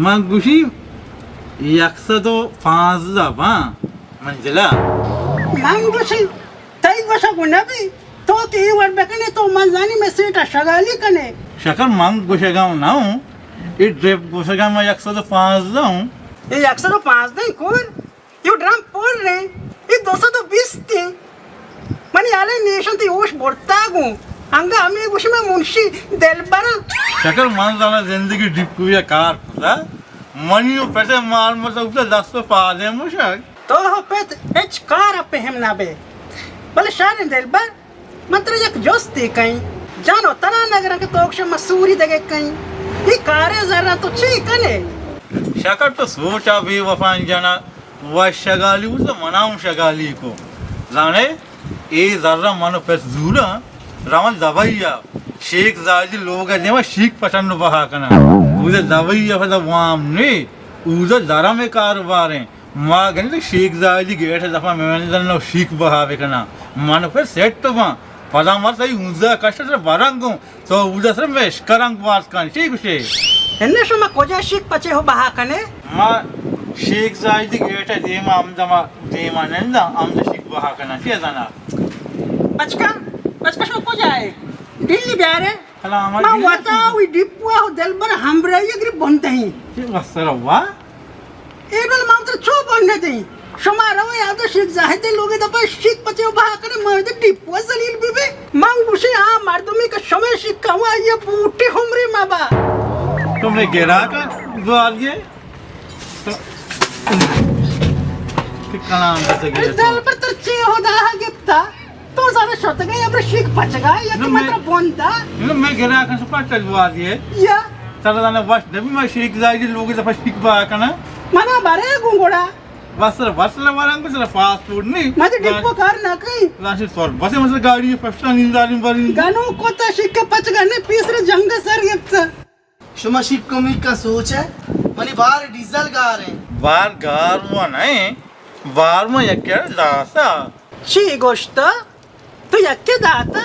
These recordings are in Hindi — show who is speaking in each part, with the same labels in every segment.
Speaker 1: मग गुशी 105 जावा मंजिला
Speaker 2: मांगुशी तई बसा गुनाबी तो ती वर बेकने तो मंजानी में सीटा शगाली कने
Speaker 1: शकर मंग गुशगाव नाऊ ई ड्रेप गुशगाव में 105 जाऊं
Speaker 2: ये 105 नहीं कोर यू ड्रम पोर रे ये 220 थी मनी आले नेशन ती ओश बोरतागू अंगा आम्ही गुशी में मुंशी दिलबर
Speaker 1: शकर मान जाना जिंदगी डिपुया कार पुरा मनियो पेटे मार मतलब उसे 10 पा दे मुशक
Speaker 2: तो हो पेट एच कार पे हम ना बे बले शान दिलबर मंत्र एक जोस्ती कहीं जानो तना नगर के तोक्ष मसूरी दगे कहीं ये कारे जरा तो छी कने
Speaker 1: शकर तो सोचा भी वफान जाना वह शगाली उसे मनाऊं शगाली को जाने ए जरा मनो पे जूरा रावण दवाइया शेख जाजी लोग है जेमा शीख पसंद बहा कना उसे दवाइया फदा वाम ने उसे जरा में कारोबार है मां गने शेख जाजी गेट दफा मेवंदन नो शीख बहावे कना मन पे सेट तो मा पदा मर सही उजा कष्ट से बारंगो तो उजा से मेश करंग वास कान ठीक से
Speaker 2: एन्ने शमा कोजा शीख पचे हो बहा कने
Speaker 1: मां शेख जाजी गेट है जेमा अमदमा जेमा नंदा अमद शीख बहा कना से जाना
Speaker 2: पचका शो को जाए दिल्ली ब्यारे
Speaker 1: हला
Speaker 2: मां वाता वी डिपुआ हो दिलबर हमरे यग्री बनते ही
Speaker 1: ये वसरवा
Speaker 2: एबल मात्र छो बनने दे शमा रवे याद शीख जाहते लोगे दपा शीख पचे बहा करे मर्द डिपुआ जलील बीबे मांग बुशी आ मर्दमी का शमे शीख कवा ये बूटी हमरे माबा
Speaker 1: तुमने गिरा का द्वार ये कि कलाम से गिरा
Speaker 2: दिलबर तो चे हो दा गिफ्ता तो सारे शोत गए अब शीख पच गए या कि मतलब बोंदा
Speaker 1: मैं गिरा का सुपर चलवा दिए
Speaker 2: या
Speaker 1: चला जाने बस जब मैं शीख जाएगी लोग दफा शीख बहा करना
Speaker 2: मना बारे गुंगोड़ा
Speaker 1: बस वारंग को जरा फास्ट फूड नहीं
Speaker 2: मत डिपो कर ना कहीं
Speaker 1: राशि सॉर बस मतलब गाड़ी फर्स्ट नींदारी बरी
Speaker 2: गानो को ता शीख के पच गए पीसरे जंग सर गिफ्ता
Speaker 3: शुमा शीख कमी का सोच है मनी बार डीजल गार है
Speaker 1: बार गार वो नहीं बार में यक्के दासा
Speaker 2: छी गोश्त तो यक्के दाता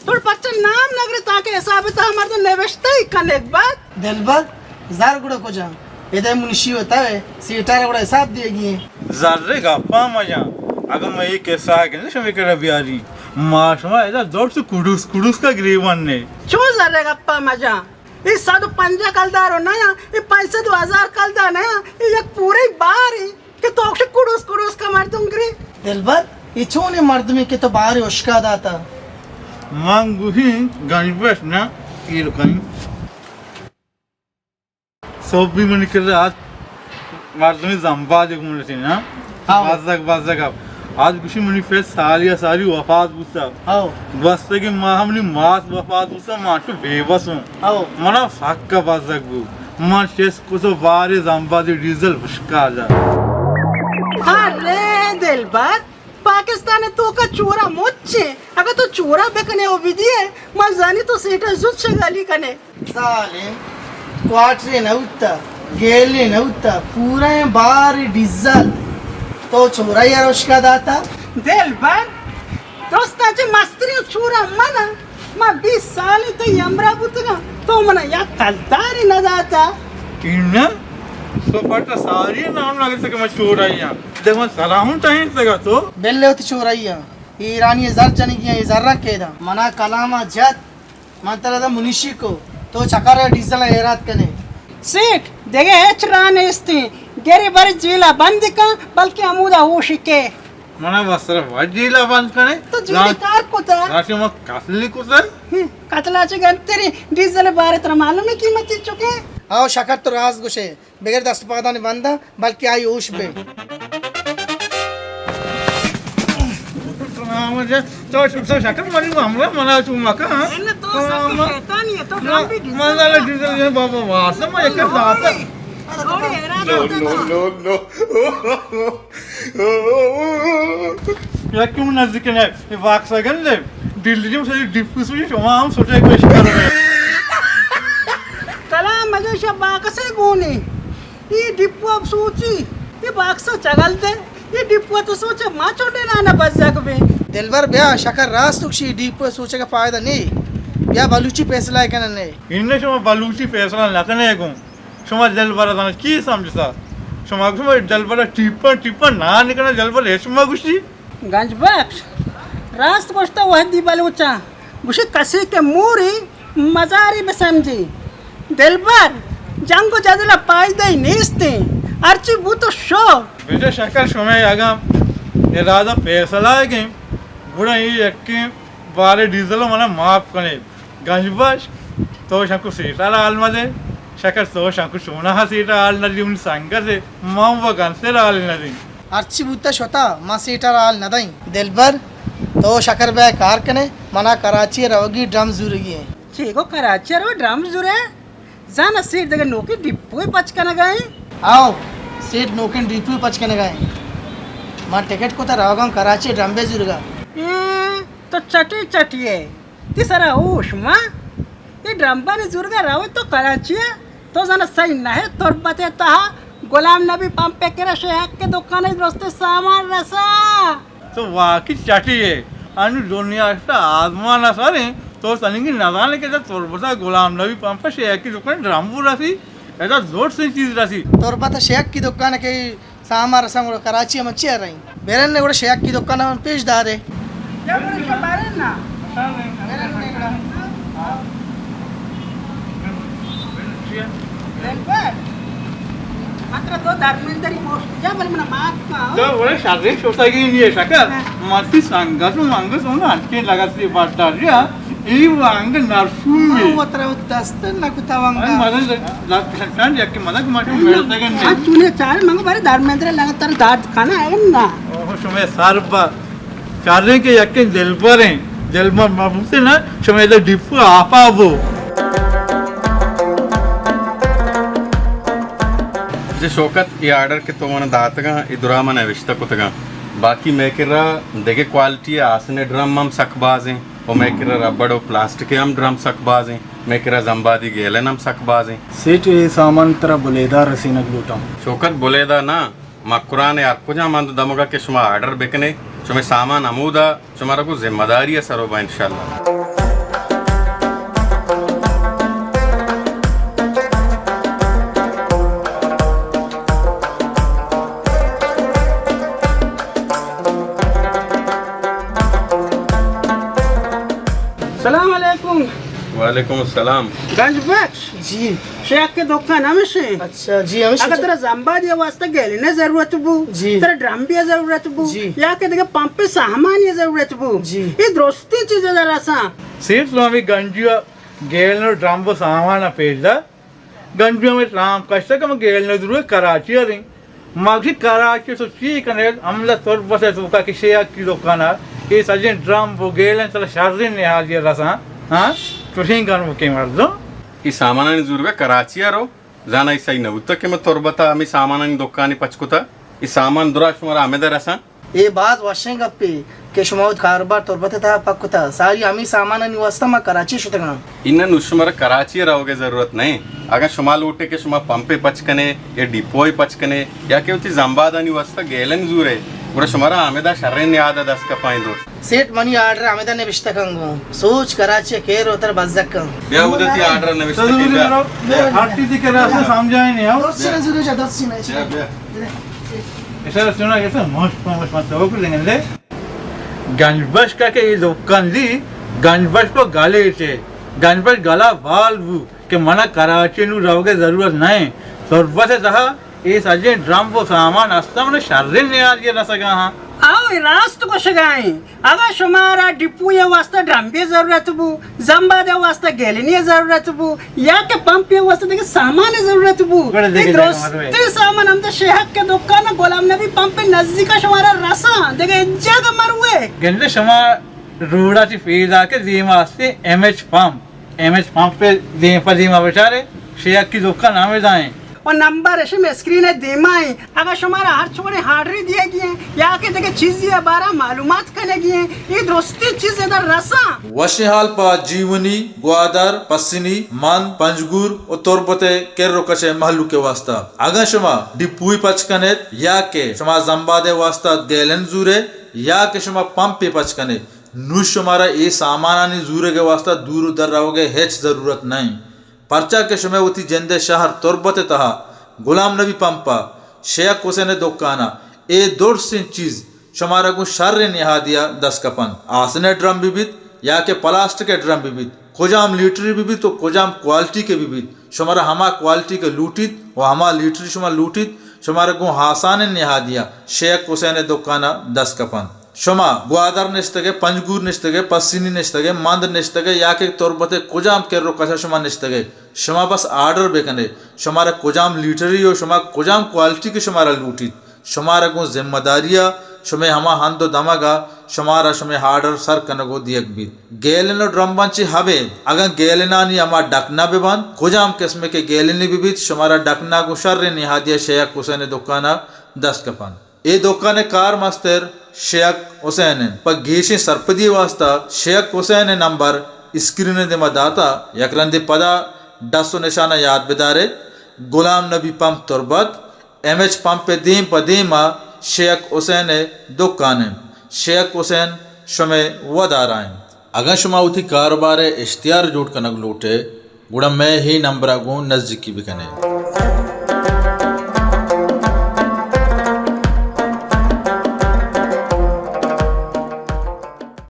Speaker 2: तोड़ पच्चन नाम नगरे ताके हिसाब ता हमार तो नेवेस्ता ही कने एक बात
Speaker 3: दिलबर जार गुड़ा को जा इधर मुनिशी होता है सीटार गुड़ा हिसाब देगी
Speaker 1: जर्रे गप्पा मजा अगर मैं एक कैसा के शमे कर बियारी माशमा इधर दौड़ से कुडूस का ग्रीवन ने
Speaker 2: चो जरे गप्पा मजा ये साधु पंजा कलदार हो ना ये पैसे 2000 कलदार ना ये एक पूरे बार है कि तो अक्ष कुडूस का मार दूंगी
Speaker 3: दिलबर ये छोने मर्द में के तो बाहर उश्का दाता
Speaker 1: मांगुही गणवेश ना ये रुकाई सब भी मन कर आज मर्द में जंबा देख मुझे से ना बाज़क आज कुछ मनी फेस सारी वफात बुसा
Speaker 3: आओ
Speaker 1: बस के माँ हमने मास वफात बुसा माशु बेबस हूँ
Speaker 3: आओ
Speaker 1: मना फाक्का बाज़क बु मां शेस को तो बारे जंबा दे डीजल बुशका जा
Speaker 2: अरे दिलबर पाकिस्तान तो का चोरा मोचे अगर तो चोरा बेकने हो विधि है मजानी तो सेटा जुत शगाली कने
Speaker 3: साले क्वार्टरे नउता गेले नउता पूरा बार डीजल तो छोरा यार उश्का दाता
Speaker 2: दिलबर दोस्ताचे मस्त्री चोरा मना मा 20 साल तो यमरा बुतगा तो मना या कलदारी न दाता
Speaker 1: इन्ना So fata सारी नाम लगे सके मैं चोर आई यहाँ देखो सलाहूं चाहिए सका तो
Speaker 3: बेल्ले होती चोरయ్యా ఈ ఇరానీ జర్ జనిగియా ఈ జర్రా కేదా మనా కలామా జత్ మంతరద మునిషికో तो చకర డీజల్ ఏరాత్ కనే
Speaker 2: सेठ देगे चराने इस्ती गेरी बारी जीला बंद का बल्कि अमूदा होशी के
Speaker 1: मना वस्त्र वजीला बंद करे
Speaker 2: तो जीली कार कोता
Speaker 1: राशि में कसली कुछ है
Speaker 2: कतलाची गंतरी डीजल बारे तर मालूम है कीमत चुके
Speaker 3: आओ शकत तो राज गुशे बगैर दस्त पादा ने बंदा बल्कि आई होश बे
Speaker 1: मुझे तो शक्कर मरी हमला मना चुमा का
Speaker 2: इन्हें तो सब कहता नहीं है तो ड्रम भी
Speaker 1: मनाला डीजल ये बाबा वासम में एक दाता
Speaker 2: थोड़ी हैरान
Speaker 1: नो या क्यों नजदीक है ये वाक सगन ले दिल्ली में से डिफुस में शोमा हम सोचे कोशिश कर रहे हैं
Speaker 2: कला मजे से बाकसे गोने ये डिप्पू अब सोची ये बाक्सा चगल दे ये डिप्पू तो सोचे मां छोटे ना बच जाके
Speaker 3: दिलबर ब्या शकर राज तुक्षी डीप सोचे का फायदा नहीं या बलूची पैसला है कने नहीं
Speaker 1: इन्ने शोमा बलूची फैसला लगने को शोमा जलबरा दाना की समझता शोमा जलबरा टिप्पा ना निकलना जलबरा है शोमा गुशी
Speaker 2: गंज बख्श रास्त कोस्ता वह दी बलूचा गुशी कसी के मूरी मजारी में समझी दिलबर जंग को जदला पाई दे निस्ते अर्ची बू तो शो
Speaker 1: बेटे शक्कर शोमे आगा ये राजा फैसला है कि बुरा ये यक्के बारे डीजल मना माफ करे गंजबश तो शंकु सीटा आल मदे शक्कर तो शंकु सोना हा सीटा आल नदी उन संगर से मां वो गंसे आल नदी
Speaker 3: अर्ची बूता शोता मा सीटर आल नदई दिलबर तो शकर बे कार कने मना कराची रवगी ड्रम जुरगी है
Speaker 2: चेको कराची रो ड्रम जुरे जाना सीट दगे नोकी डिप्पू पच कना गए
Speaker 3: आओ सीट नोकिन डीपू पच कने गए मां टिकट को तो रावगांव कराची ड्रम बे जुरगा
Speaker 2: तो चटी चटिए तीसरा होश माँ ये ड्रम्बा ने जुर्गा राव तो कराची है तो जना सही ना है तोर बते तहा गुलाम नबी पंप पे करे शेख के दुकान है दोस्ते सामान रसा
Speaker 1: तो वाकी चाटी है अनु दुनिया से आदमान सारे तो सनिंगी नजाने के साथ तोर बता गुलाम नबी पंप पे शेख की दुकान ड्रम्बू रसी ऐसा जोर से चीज रसी
Speaker 3: तोर बता शेख की दुकान के सामान रसा कराची में अच्छी रही बेरन ने शेख की दुकान में पेशदार है
Speaker 2: जब के बारे ना मात्र तो डॉक्युमेंटरी पोस्ट या बल मना माफ का
Speaker 1: तो बोले शादी सोसायटी नहीं है शक्कर माती संगत मांगस होना अंटे लगाती बात डालिया ये वांग नरसुंगी
Speaker 3: उतर दस्त ना कुतावांगा
Speaker 1: मदन लक्षण या कि मदन माटे मिलता के नहीं
Speaker 2: आज तूने चार मंगो बारे डॉक्युमेंटरी लगातार दाद खाना है ना
Speaker 1: ओह शमे सारबा चारे के यके दिलबर हैं दिलबर माबूते ना शमे इधर डिप्पू आपा वो
Speaker 4: जे शौकत ये आर्डर के तो मन दातगा इदुरा मन अविष्ट कुतगा बाकी मैं किरा देगे क्वालिटी आसने ड्रम हम सकबाज हैं और मैं किरा रबड़ और प्लास्टिक हम ड्रम सकबाज हैं मैं किरा जंबादी गेलन हम सकबाज हैं
Speaker 5: सेठ ये सामान तरह बुलेदा रसीनक लूटा
Speaker 4: शौकत बुलेदा ना मकुरान यार कुछ मंद दमगा के शुमा आर्डर बेकने शुमे सामान अमूदा शुमारा को जिम्मेदारी है सरोबा इंशाल्लाह
Speaker 2: सलाम अलैकुम
Speaker 4: वालेकुम अस्सलाम
Speaker 2: गंज बख्श
Speaker 3: जी
Speaker 2: शेख के दुकान हमें से
Speaker 3: अच्छा जी हमें
Speaker 2: अगर तेरा जंबा दिया वास्ते गेली ने जरूरत बू
Speaker 3: जी।
Speaker 2: तेरा ड्रम भी जरूरत बू
Speaker 3: जी।
Speaker 2: या के देखे पंप पे सामान ये जरूरत बू
Speaker 3: जी।
Speaker 2: ये दोस्ती चीज जरा सा
Speaker 1: सीट लो अभी गंजिया गेल नो ड्रम वो सामान पेजदा गंजिया में राम कष्ट कम गेल नो जरूर कराची आ रही मागी कराची तो ची कने हमला तोर बसे तो का किसी की दुकान ये सजे ड्रम वो गेल चला शार्दिन ने हाल ये रसा हाँ तो ठीक कर वो के मार दो
Speaker 4: ఈ సామానాన్ని జూరుగా कराची रो जाना इसा न उत्तर के मत तोरबता आम्ही सामानाన్ని दुकानी पचकुता ఈ सामान दुराश तुम्हारा आमेदर असा
Speaker 3: ये बात वशें गप्पे के शुमाउद कारोबार तोरबते था पक्कुता सारी आमी सामान आणि वस्ता मा कराची शुतगा
Speaker 4: इन्न नुशमर कराची रहोगे जरूरत नहीं अगर शुमाल उठे के शुमा पंपे पचकने या डिपोई पचकने या के उती जंबाद आणि वस्ता गेलन जूरे गुड़ा शुमारा आमेदा शर्रेन याद दस का पाई दोस्त
Speaker 3: सेठ मनी आर्डर आमेदा ने विश्ता कंगो सोच कराचे केर उतर बज्जक
Speaker 4: ब्या उदती आर्डर ने विश्ता
Speaker 1: जरूरी
Speaker 4: की
Speaker 1: करो हट्टी थी के रास्ते समझाए नहीं आओ
Speaker 3: दोस्त ने जुरे जा दोस्त ने
Speaker 1: ऐसा सुना कैसे मस्त मस्त हो कुछ लेंगे गंजबश का के ये दुकान दी गंजबश को गाले से गंजबश गाला वाल्व के मना कराचे नु रहोगे जरूरत नहीं सर्व से सहा ये सजे ड्रम वो सामान अस्ता मैंने शर्रे ने आज ये रसगा हाँ
Speaker 2: आओ रास्त को शगाई अगर शुमारा डिपू ये वास्ता ड्रम भी जरूरत बु जम्बा दे वास्ता गेलिनी जरूरत बु या के पंप ये वास्ता देखे सामान जरूरत बु दोस्ती सामान हम तो शहर के दुकान गोलाम नबी पंप पे नजदीक शुमारा रसा देखे जग मरुए
Speaker 1: गंदे शमा रोड़ा ची फेज आके दीमा वास्ते एमएच पंप पे दे पर दीमा बेचारे शेख की दुकान नामे जाएं
Speaker 2: और नंबर ऐसे में स्क्रीन है देमाई अगर शुमारा हर छोरे हार्डरी दिए गए या के देखे चीज ये बारा मालूमात करने गए ये दोस्ती चीज इधर रसा
Speaker 6: वशिहाल पा जीवनी ग्वादर पस्सिनी मान पंजगुर और तोरबते केरो कचे महलू के वास्ता अगर शुमा डिपुई पचकने या के शुमा जम्बादे वास्ता गेलन जूरे या के शुमा पंप पे पचकने नु शुमारा ये सामानानी जूरे के वास्ता दूर उधर रहोगे हेच जरूरत नहीं पर्चा के शुमे उती जंदे शहर तुरबते तहा गुलाम नबी पंपा शेख हुसैन दुकाना ए दौड़ सिंह चीज शुमारा को शर्रे निहा दिया 10 कपन आसने ड्रम बिबित या के प्लास्टिक के ड्रम बिबित कोजाम लीटरी बिबित तो कोजाम क्वालिटी के बिबित शुमारा हमा क्वालिटी के लूटित और हमा लीटरी शुमा लूटित शुमारा को हासाने निहा दिया शेख हुसैन दुकाना 10 कपन शुमा ग्वादर निश्तगे पंजगूर निश्तगे पस्सिनी निश्तगे मंद निश्तगे या के तोरबते कोजाम के रोकशा शुमा निश्तगे शुमा बस आर्डर बेकने शुमारा कोजाम लीटरी और शुमा कोजाम क्वालिटी के शुमारा लूटित शुमारा को जिम्मेदारिया शुमे हमा हंदो दमगा शुमारा शुमे हार्डर सर कनगो दियक भी गेलेनो ड्रम बंची हबे अगर गेलेना नी हमा डकना बेबन कोजाम किस्म के गेलेनी बिबित शुमारा डकना को शर्रे निहादिया शेख हुसैन दुकाना 10 कपन ए दुकाने कार मस्तर शेख हुसैन पर गेशी सरपदी वास्ता शेख हुसैन नंबर स्क्रीन दे मदाता यकरंदे पदा डसो निशाना याद बिदारे गुलाम नबी पंप तुरबत एमएच पंप पे दीम पदीमा शेख हुसैन दुकान शेख हुसैन शुमे वदाराइन अगर शुमा उठी कारोबार इश्तियार जोड़ कनक लूटे गुड़ा मैं ही नंबर आगू नजदीकी भी कने